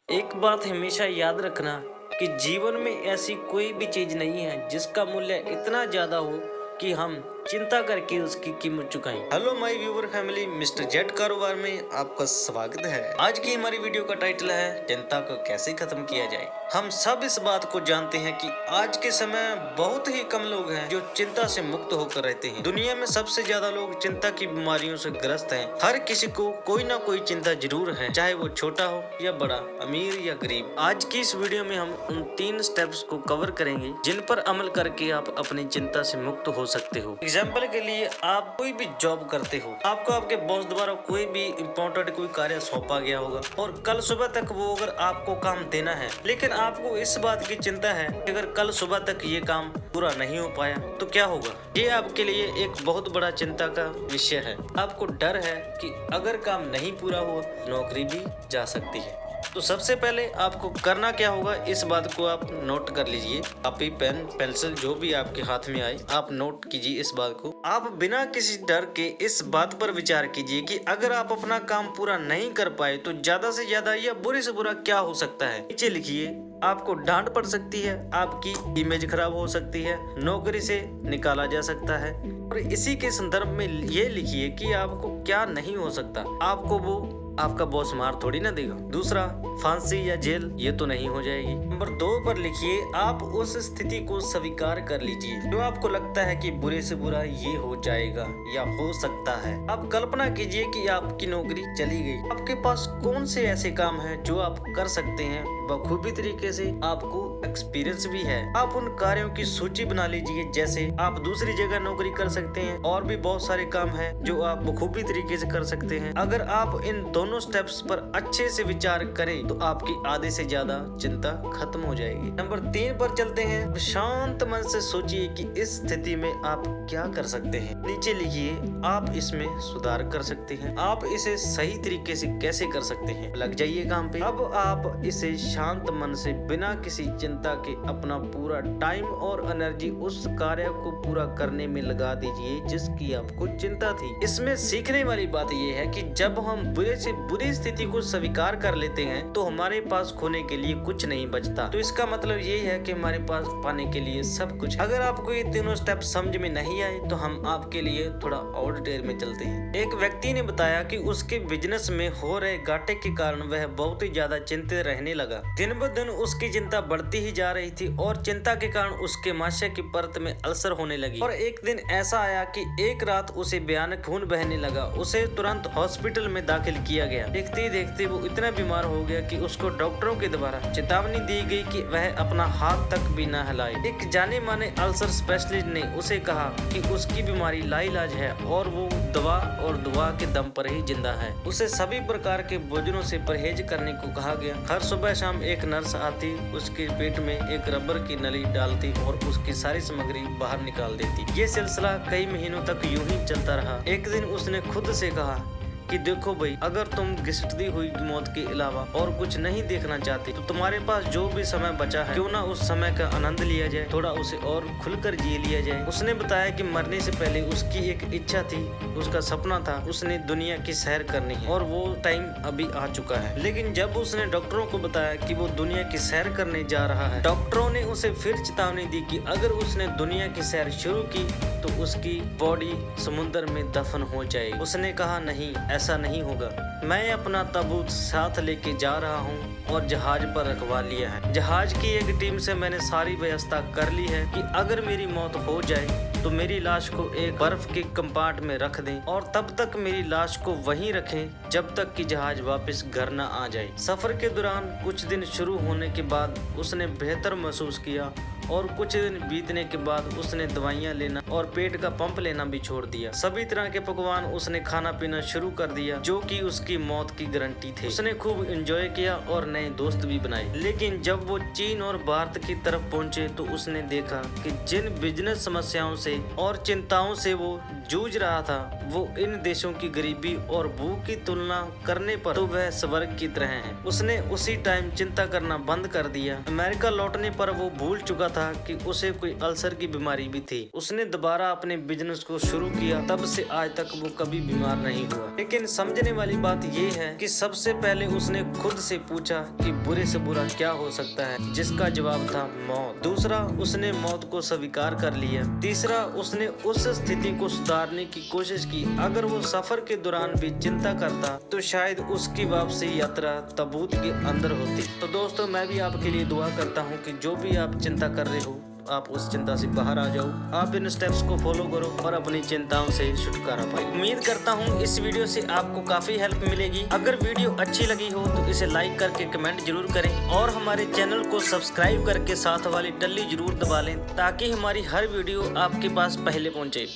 एक बात हमेशा याद रखना कि जीवन में ऐसी कोई भी चीज नहीं है जिसका मूल्य इतना ज्यादा हो कि हम चिंता करके उसकी कीमत चुकाएं। Hello my viewer family, mister Jet कारोबार में आपका स्वागत है। आज की हमारी वीडियो का टाइटल है चिंता को कैसे खत्म किया जाए। हम सब इस बात को जानते हैं कि आज के समय बहुत ही कम लोग हैं जो चिंता से मुक्त होकर रहते हैं। दुनिया में सबसे ज्यादा लोग चिंता की बीमारियों से ग्रस्त हैं। हर किसी को कोई ना कोई चिंता जरूर है, चाहे वो छोटा हो या बड़ा, अमीर या गरीब। आज की इस वीडियो में हम उन 3 स्टेप्स को कवर करेंगे जिन पर अमल करके आप अपनी चिंता से मुक्त हो सकते हो। एग्जाम्पल के लिए, आप कोई भी जॉब करते हो, आपको आपके बॉस द्वारा कोई भी इम्पोर्टेंट कोई कार्य सौंपा गया होगा और कल सुबह तक वो अगर आपको काम देना है, लेकिन आपको इस बात की चिंता है कि अगर कल सुबह तक ये काम पूरा नहीं हो पाया तो क्या होगा। ये आपके लिए एक बहुत बड़ा चिंता का विषय है। आपको डर है कि अगर काम नहीं पूरा हुआ नौकरी भी जा सकती है। तो सबसे पहले आपको करना क्या होगा, इस बात को आप नोट कर लीजिए। कॉपी, पेन, पेंसिल जो भी आपके हाथ में आए आप नोट कीजिए इस बात को। आप बिना किसी डर के इस बात पर विचार कीजिए कि अगर आप अपना काम पूरा नहीं कर पाए तो ज्यादा से ज्यादा या बुरे से बुरा क्या हो सकता है। नीचे लिखिए, आपको डांट पड़ सकती है, आपकी इमेज खराब हो सकती है, नौकरी से निकाला जा सकता है। और इसी के संदर्भ में ये लिखिए कि आपको क्या नहीं हो सकता। आपको वो आपका बॉस मार थोड़ी ना देगा। दूसरा, फांसी या जेल ये तो नहीं हो जाएगी। नंबर 2 पर लिखिए, आप उस स्थिति को स्वीकार कर लीजिए जो आपको लगता है कि बुरे से बुरा ये हो जाएगा या हो सकता है। आप कल्पना कीजिए कि आपकी नौकरी चली गई। आपके पास कौन से ऐसे काम हैं जो आप कर सकते हैं बखूबी तरीके से, आपको एक्सपीरियंस भी है। आप उन कार्यों की सूची बना लीजिए, जैसे आप दूसरी जगह नौकरी कर सकते हैं और भी बहुत सारे काम हैं जो आप बखूबी तरीके से कर सकते हैं। अगर आप इन दोनों स्टेप्स पर अच्छे से विचार करें तो आपकी आधे से ज्यादा चिंता खत्म हो जाएगी। नंबर 3 पर चलते हैं। शांत मन से सोचिए कि इस स्थिति में आप क्या कर सकते हैं। नीचे लिखिए, आप इसमें सुधार कर सकते हैं। आप इसे सही तरीके से कैसे कर सकते हैं। लग जाइए काम पे। अब आप इसे शांत मन से बिना किसी चिंता के अपना पूरा टाइम और एनर्जी उस कार्य को पूरा करने में लगा दीजिए जिसकी आपको चिंता थी। इसमें सीखने वाली बात यह है कि जब हम बुरे से बुरी स्थिति को स्वीकार कर लेते हैं तो हमारे पास खोने के लिए कुछ नहीं बचता। तो इसका मतलब ये है कि हमारे पास पाने के लिए सब कुछ। अगर आपको ये तीनों स्टेप समझ में नहीं आए तो हम आपके लिए थोड़ा और डिटेल में चलते हैं। एक व्यक्ति ने बताया कि उसके बिजनेस में हो रहे घाटे के कारण वह बहुत ही ज्यादा चिंतित रहने लगा। दिन ब दिन उसकी चिंता बढ़ती ही जा रही थी और चिंता के कारण उसके माशे की परत में अल्सर होने लगी। और एक दिन ऐसा आया कि एक रात उसे भयानक खून बहने लगा। उसे तुरंत हॉस्पिटल में दाखिल किया गया। देखते ही देखते वो इतना बीमार हो गया कि उसको डॉक्टरों के द्वारा चेतावनी दी गई कि वह अपना हाथ तक भी न हिलाए। एक जाने माने अल्सर स्पेशलिस्ट ने उसे कहा कि उसकी बीमारी लाइलाज है और वो दवा और दुआ के दम पर ही जिंदा है। उसे सभी प्रकार के भोजनों से परहेज करने को कहा गया। हर सुबह शाम एक नर्स आती, उसके पेट में एक रबर की नली डालती और उसकी सारी सामग्री बाहर निकाल देती। ये सिलसिला कई महीनों तक यूं ही चलता रहा। एक दिन उसने खुद से कहा कि देखो भाई, अगर तुम घिसटती हुई मौत के अलावा और कुछ नहीं देखना चाहते तो तुम्हारे पास जो भी समय बचा है क्यों ना उस समय का आनंद लिया जाए, थोड़ा उसे और खुलकर जी लिया जाए। उसने बताया कि मरने से पहले उसकी एक इच्छा थी, उसका सपना था, उसने दुनिया की सैर करनी है और वो टाइम अभी आ चुका है। लेकिन जब उसने डॉक्टरों को बताया कि वो दुनिया की सैर करने जा रहा है, डॉक्टरों ने उसे फिर चेतावनी दी कि अगर उसने दुनिया की सैर शुरू की तो उसकी बॉडी समुद्र में दफन हो जाएगी। उसने कहा नहीं, ऐसा नहीं होगा। मैं अपना ताबूत साथ लेके जा रहा हूँ और जहाज पर रखवा लिया है। जहाज की एक टीम से मैंने सारी व्यवस्था कर ली है कि अगर मेरी मौत हो जाए तो मेरी लाश को एक बर्फ के कंपार्ट में रख दें और तब तक मेरी लाश को वहीं रखें जब तक कि जहाज वापस घर न आ जाए। सफर के दौरान कुछ दिन शुरू होने के बाद उसने बेहतर महसूस किया और कुछ दिन बीतने के बाद उसने दवाइयाँ लेना और पेट का पंप लेना भी छोड़ दिया। सभी तरह के पकवान उसने खाना पीना शुरू कर दिया जो कि उसकी मौत की गारंटी थे। उसने खूब एंजॉय किया और नए दोस्त भी बनाए। लेकिन जब वो चीन और भारत की तरफ पहुंचे तो उसने देखा कि जिन बिजनेस समस्याओं से और चिंताओं से वो जूझ रहा था वो इन देशों की गरीबी और भूख की तुलना करने पर तो वह स्वर्ग की तरह है। उसने उसी टाइम चिंता करना बंद कर दिया। अमेरिका लौटने पर वो भूल चुका था कि उसे कोई अल्सर की बीमारी भी थी। उसने दोबारा अपने बिजनेस को शुरू किया, तब से आज तक वो कभी बीमार नहीं हुआ। लेकिन समझने वाली बात ये है कि सबसे पहले उसने खुद से पूछा कि बुरे से बुरा क्या हो सकता है, जिसका जवाब था मौत। दूसरा, उसने मौत को स्वीकार कर लिया। तीसरा, उसने उस स्थिति को सुधारने की कोशिश की। अगर वो सफर के दौरान भी चिंता करता तो शायद उसकी वापसी यात्रा ताबूत के अंदर होती। तो दोस्तों, मैं भी आपके लिए दुआ करता हूँ कि जो भी आप चिंता कर रहे हो, आप उस चिंता से बाहर आ जाओ। आप इन स्टेप्स को फॉलो करो और अपनी चिंताओं से छुटकारा पाओ। उम्मीद करता हूँ इस वीडियो से आपको काफी हेल्प मिलेगी। अगर वीडियो अच्छी लगी हो तो इसे लाइक करके कमेंट जरूर करें और हमारे चैनल को सब्सक्राइब करके साथ वाली टल्ली जरूर दबा लें, ताकि हमारी हर वीडियो आपके पास पहले पहुँचे।